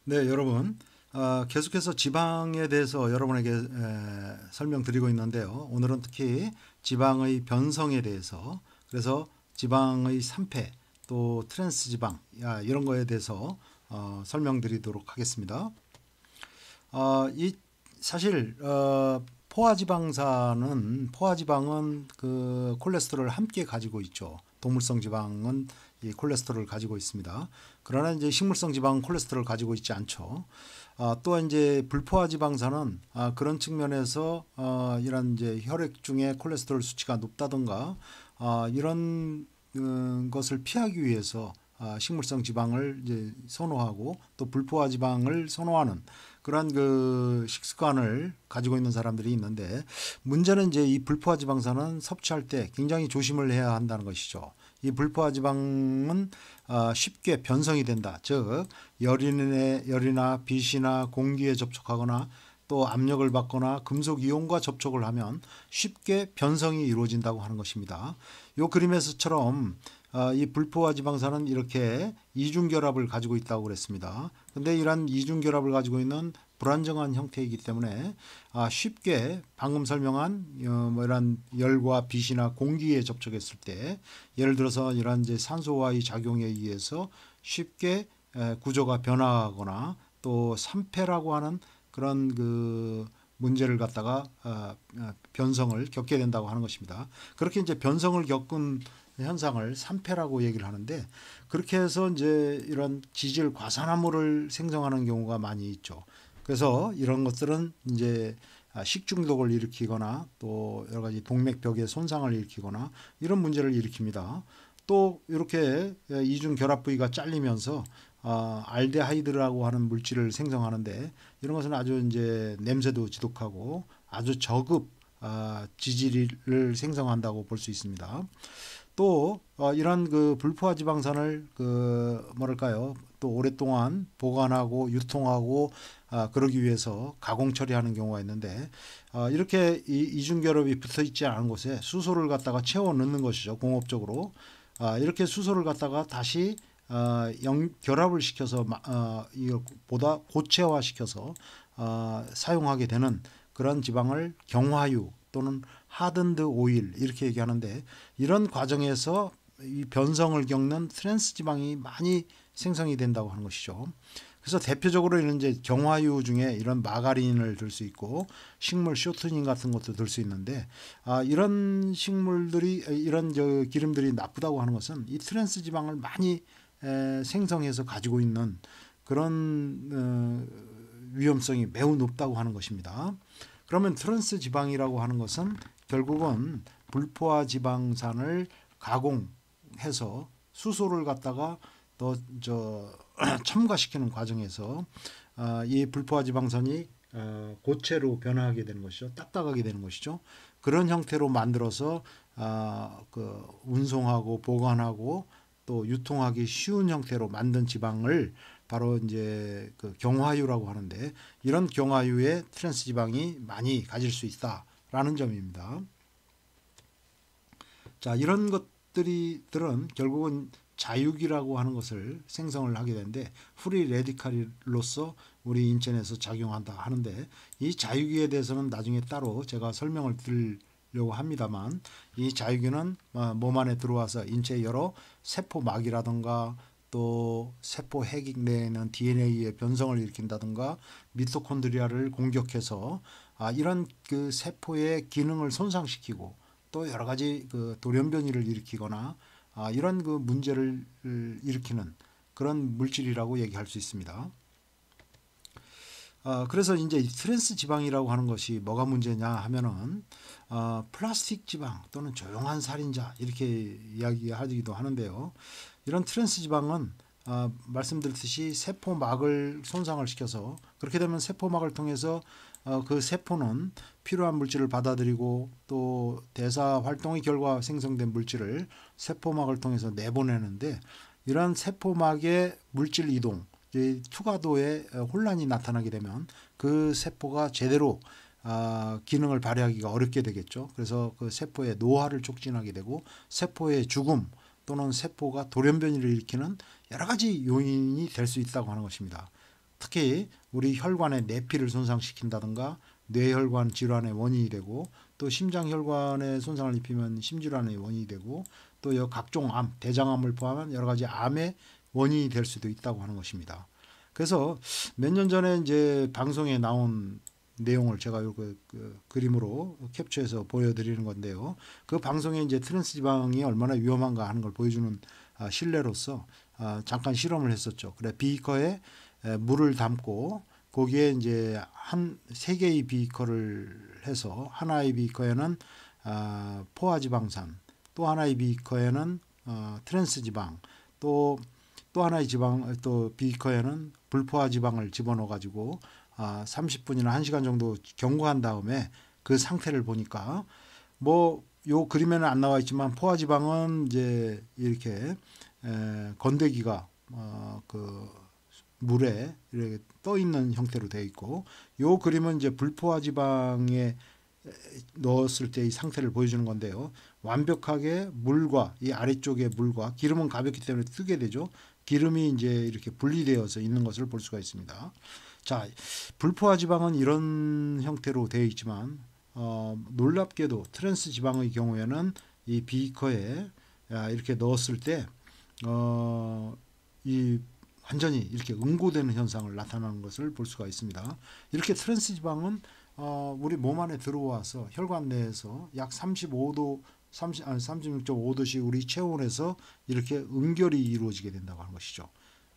네, 여러분. 계속해서 지방에 대해서 여러분에게 설명드리고 있는데요. 오늘은 특히 지방의 변성에 대해서, 그래서 지방의 산패, 또 트랜스 지방, 이런 거에 대해서 설명드리도록 하겠습니다. 이 사실 포화지방은 그 콜레스테롤을 함께 가지고 있죠. 동물성 지방은 이 콜레스테롤을 가지고 있습니다. 그러나 이제 식물성 지방은 콜레스테롤을 가지고 있지 않죠. 또 이제 불포화지방산은 그런 측면에서 이런 이제 혈액 중에 콜레스테롤 수치가 높다든가 이런 것을 피하기 위해서 식물성 지방을 이제 선호하고 또 불포화 지방을 선호하는 그런 그 식습관을 가지고 있는 사람들이 있는데, 문제는 이제 이 불포화 지방산은 섭취할 때 굉장히 조심을 해야 한다는 것이죠. 이 불포화 지방은 쉽게 변성이 된다. 즉 열이나 빛이나 공기에 접촉하거나 또 압력을 받거나 금속 이온과 접촉을 하면 쉽게 변성이 이루어진다고 하는 것입니다. 이 그림에서처럼 이 불포화 지방산은 이렇게 이중결합을 가지고 있다고 그랬습니다. 근데 이러한 이중결합을 가지고 있는 불안정한 형태이기 때문에 쉽게 방금 설명한 뭐 이런 열과 빛이나 공기에 접촉했을 때, 예를 들어서 이런 이제 산소와의 작용에 의해서 쉽게 구조가 변화하거나 또 산패라고 하는 그런 그 문제를 갖다가 변성을 겪게 된다고 하는 것입니다. 그렇게 이제 변성을 겪은 현상을 산패라고 얘기를 하는데, 그렇게 해서 이제 이런 지질 과산화물을 생성하는 경우가 많이 있죠. 그래서 이런 것들은 이제 식중독을 일으키거나 또 여러 가지 동맥벽에 손상을 일으키거나 이런 문제를 일으킵니다. 또 이렇게 이중 결합 부위가 잘리면서 알데하이드라고 하는 물질을 생성하는데, 이런 것은 아주 이제 냄새도 지독하고 아주 저급 지질을 생성한다고 볼 수 있습니다. 또 이런 그 불포화 지방산을 그 뭐랄까요, 또 오랫동안 보관하고 유통하고 그러기 위해서 가공 처리하는 경우가 있는데, 이렇게 이중결합이 붙어 있지 않은 곳에 수소를 갖다가 채워 넣는 것이죠, 공업적으로. 이렇게 수소를 갖다가 다시 결합을 시켜서 이거보다 고체화시켜서 사용하게 되는 그런 지방을 경화유 또는 하든드 오일 이렇게 얘기하는데, 이런 과정에서 이 변성을 겪는 트랜스 지방이 많이 생성이 된다고 하는 것이죠. 그래서 대표적으로 이런 이제 경화유 중에 이런 마가린을 들 수 있고 식물 쇼트닝 같은 것도 들 수 있는데, 이런 식물들이 이런 저 기름들이 나쁘다고 하는 것은 이 트랜스 지방을 많이 생성해서 가지고 있는 그런 위험성이 매우 높다고 하는 것입니다. 그러면 트랜스 지방이라고 하는 것은 결국은 불포화 지방산을 가공해서 수소를 갖다가 더 첨가시키는 과정에서 이 불포화 지방산이 고체로 변화하게 되는 것이죠. 딱딱하게 되는 것이죠. 그런 형태로 만들어서 그 운송하고 보관하고 또 유통하기 쉬운 형태로 만든 지방을 바로 이제 그 경화유라고 하는데, 이런 경화유에 트랜스 지방이 많이 가질 수 있다라는 점입니다. 자, 이런 것들은 결국은 자육이라고 하는 것을 생성을 하게 되는데, 프리 레디칼로서 우리 인체에서 작용한다 하는데, 이 자유기에 대해서는 나중에 따로 제가 설명을 드리려고 합니다만, 이 자유기는 몸 안에 들어와서 인체의 여러 세포막이라든가 또 세포 핵 내에는 DNA의 변성을 일으킨다든가 미토콘드리아를 공격해서 이런 그 세포의 기능을 손상시키고 또 여러 가지 그 돌연변이를 일으키거나 이런 그 문제를 일으키는 그런 물질이라고 얘기할 수 있습니다. 그래서 이제 트랜스 지방이라고 하는 것이 뭐가 문제냐 하면은 플라스틱 지방 또는 조용한 살인자 이렇게 이야기하기도 하는데요. 이런 트랜스 지방은 말씀드렸듯이 세포막을 손상을 시켜서, 그렇게 되면 세포막을 통해서 그 세포는 필요한 물질을 받아들이고 또 대사 활동의 결과 생성된 물질을 세포막을 통해서 내보내는데, 이러한 세포막의 물질 이동, 투과도에 혼란이 나타나게 되면 그 세포가 제대로 기능을 발휘하기가 어렵게 되겠죠. 그래서 그 세포의 노화를 촉진하게 되고 세포의 죽음 또는 세포가 돌연변이를 일으키는 여러 가지 요인이 될 수 있다고 하는 것입니다. 특히 우리 혈관의 내피를 손상시킨다든가 뇌혈관 질환의 원인이 되고 또 심장혈관에 손상을 입히면 심질환의 원인이 되고 또 각종 암, 대장암을 포함한 여러 가지 암의 원인이 될 수도 있다고 하는 것입니다. 그래서 몇 년 전에 이제 방송에 나온 내용을 제가 그 그림으로 캡처해서 보여드리는 건데요. 그 방송에 이제 트랜스 지방이 얼마나 위험한가 하는 걸 보여주는 실내로서 잠깐 실험을 했었죠. 그래 비커에 물을 담고 거기에 이제 세 개의 비커를 해서 하나의 비커에는 포화지방산, 또 하나의 비커에는 트랜스 지방, 또 하나의 또 비커에는 불포화 지방을 집어넣어 가지고 30분이나 1시간 정도 경과한 다음에 그 상태를 보니까 뭐 요 그림에는 안 나와 있지만 포화 지방은 이제 이렇게 건더기가 그 물에 이렇게 떠 있는 형태로 되어 있고 요 그림은 이제 불포화 지방에 넣었을 때의 상태를 보여주는 건데요. 완벽하게 물과 이 아래쪽의 물과 기름은 가볍기 때문에 뜨게 되죠. 기름이 이제 이렇게 분리되어서 있는 것을 볼 수가 있습니다. 자, 불포화 지방은 이런 형태로 되어 있지만 놀랍게도 트랜스 지방의 경우에는 이 비커에 이렇게 넣었을 때 이 완전히 이렇게 응고되는 현상을 나타나는 것을 볼 수가 있습니다. 이렇게 트랜스 지방은 우리 몸 안에 들어와서 혈관 내에서 약 35도 36.5도씩 우리 체온에서 이렇게 응결이 이루어지게 된다고 하는 것이죠.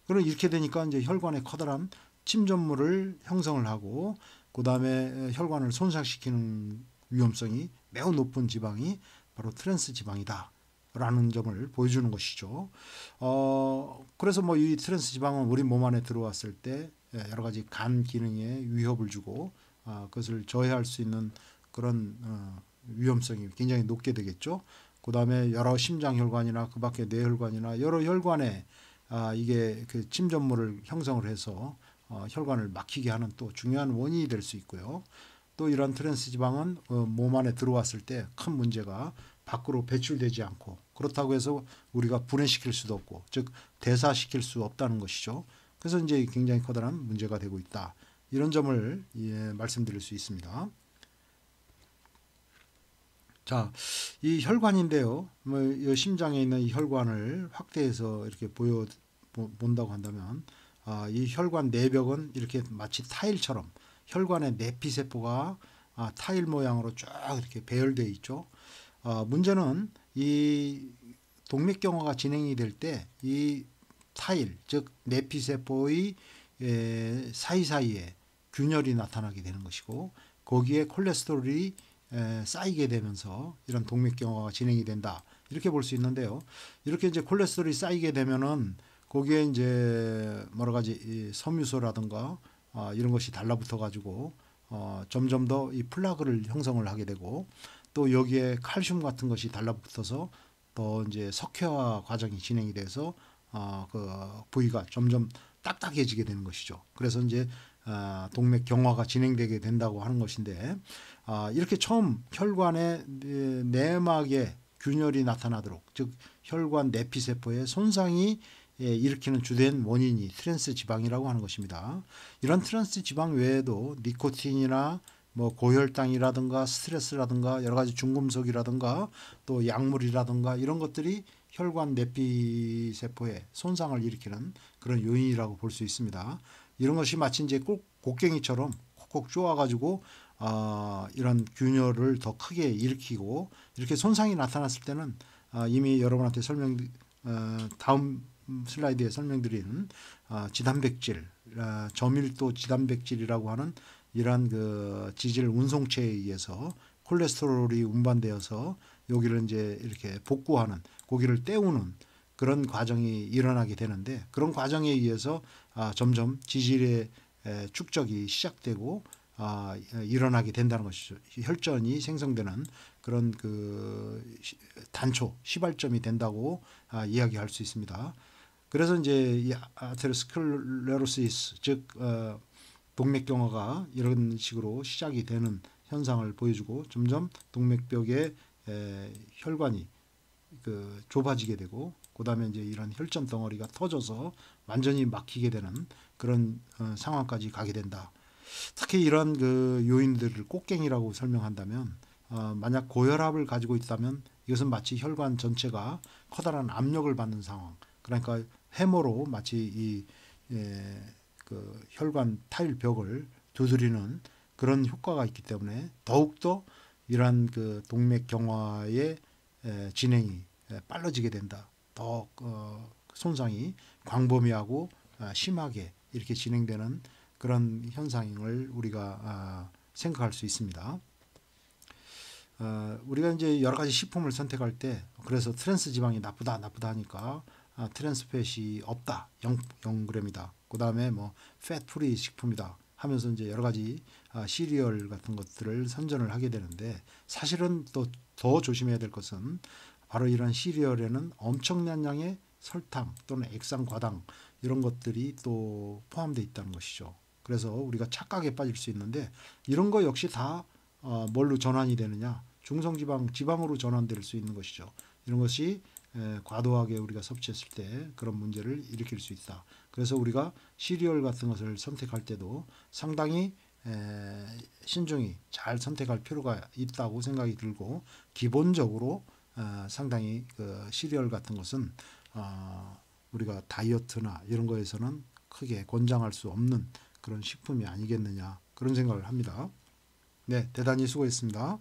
그럼 이렇게 되니까 이제 혈관에 커다란 침전물을 형성을 하고 그 다음에 혈관을 손상시키는 위험성이 매우 높은 지방이 바로 트랜스 지방이다. 라는 점을 보여주는 것이죠. 그래서 뭐 이 트랜스 지방은 우리 몸 안에 들어왔을 때 여러 가지 간 기능에 위협을 주고 그것을 저해할 수 있는 그런 위험성이 굉장히 높게 되겠죠. 그 다음에 여러 심장혈관이나 그 밖에 뇌혈관이나 여러 혈관에 이게 그 침전물을 형성을 해서 혈관을 막히게 하는 또 중요한 원인이 될 수 있고요. 또 이런 트랜스 지방은 몸 안에 들어왔을 때 큰 문제가 밖으로 배출되지 않고 그렇다고 해서 우리가 분해시킬 수도 없고 즉 대사시킬 수 없다는 것이죠. 그래서 이제 굉장히 커다란 문제가 되고 있다. 이런 점을 말씀드릴 수 있습니다. 자, 이 혈관인데요. 뭐 이 심장에 있는 이 혈관을 확대해서 이렇게 본다고 한다면 이 혈관 내벽은 이렇게 마치 타일처럼 혈관의 내피세포가 타일 모양으로 쫙 이렇게 배열되어 있죠. 문제는 이 동맥경화가 진행이 될 때 이 타일, 즉 내피세포의 사이사이에 균열이 나타나게 되는 것이고 거기에 콜레스테롤이 쌓이게 되면서 이런 동맥경화가 진행이 된다. 이렇게 볼 수 있는데요. 이렇게 이제 콜레스테롤이 쌓이게 되면은 거기에 이제 여러 가지 섬유소라든가 이런 것이 달라붙어 가지고 점점 더 이 플라그를 형성을 하게 되고 또 여기에 칼슘 같은 것이 달라붙어서 더 이제 석회화 과정이 진행이 돼서 그 부위가 점점 딱딱해지게 되는 것이죠. 그래서 이제 동맥 경화가 진행되게 된다고 하는 것인데 이렇게 처음 혈관의 내막에 균열이 나타나도록 즉 혈관 내피세포의 손상이 일으키는 주된 원인이 트랜스 지방이라고 하는 것입니다. 이런 트랜스 지방 외에도 니코틴이나 뭐 고혈당이라든가 스트레스라든가 여러 가지 중금속이라든가 또 약물이라든가 이런 것들이 혈관 내피세포에 손상을 일으키는 그런 요인이라고 볼 수 있습니다. 이런 것이 마치 이제 꼭 곡괭이처럼 콕콕 쪼아가지고 이런 균열을 더 크게 일으키고 이렇게 손상이 나타났을 때는 이미 여러분한테 다음 슬라이드에 설명드린 지단백질, 저밀도 지단백질이라고 하는 이러한 그 지질 운송체에 의해서 콜레스테롤이 운반되어서 여기를 이제 이렇게 복구하는 고기를 때우는 그런 과정이 일어나게 되는데 그런 과정에 의해서 점점 지질의 축적이 시작되고 일어나게 된다는 것이죠. 혈전이 생성되는 그런 그 단초 시발점이 된다고 이야기할 수 있습니다. 그래서 이제 이 아테로스클레로시스 즉 동맥경화가 이런 식으로 시작이 되는 현상을 보여주고 점점 동맥벽에 혈관이 좁아지게 되고 그다음에 이제 이런 혈전 덩어리가 터져서 완전히 막히게 되는 그런 상황까지 가게 된다. 특히 이런 그 요인들을 꽃갱이라고 설명한다면 만약 고혈압을 가지고 있다면 이것은 마치 혈관 전체가 커다란 압력을 받는 상황. 그러니까 해머로 마치 그 혈관 타일 벽을 두드리는 그런 효과가 있기 때문에 더욱더 이러한 그 동맥 경화의 진행이 빨라지게 된다. 더 손상이 광범위하고 심하게 이렇게 진행되는 그런 현상을 우리가 생각할 수 있습니다. 우리가 이제 여러 가지 식품을 선택할 때 그래서 트랜스 지방이 나쁘다 하니까 트랜스팻이 없다 0g이다. 그 다음에 뭐 팻 프리 식품이다 하면서 이제 여러 가지 시리얼 같은 것들을 선전을 하게 되는데 사실은 또 더 조심해야 될 것은 바로 이런 시리얼에는 엄청난 양의 설탕 또는 액상 과당 이런 것들이 또 포함되어 있다는 것이죠. 그래서 우리가 착각에 빠질 수 있는데 이런 거 역시 다 뭘로 전환이 되느냐? 중성지방, 지방으로 전환될 수 있는 것이죠. 이런 것이 과도하게 우리가 섭취했을 때 그런 문제를 일으킬 수 있다. 그래서 우리가 시리얼 같은 것을 선택할 때도 상당히 신중히 잘 선택할 필요가 있다고 생각이 들고 기본적으로 상당히 그 시리얼 같은 것은 우리가 다이어트나 이런 거에서는 크게 권장할 수 없는 그런 식품이 아니겠느냐 그런 생각을 합니다. 네, 대단히 수고했습니다.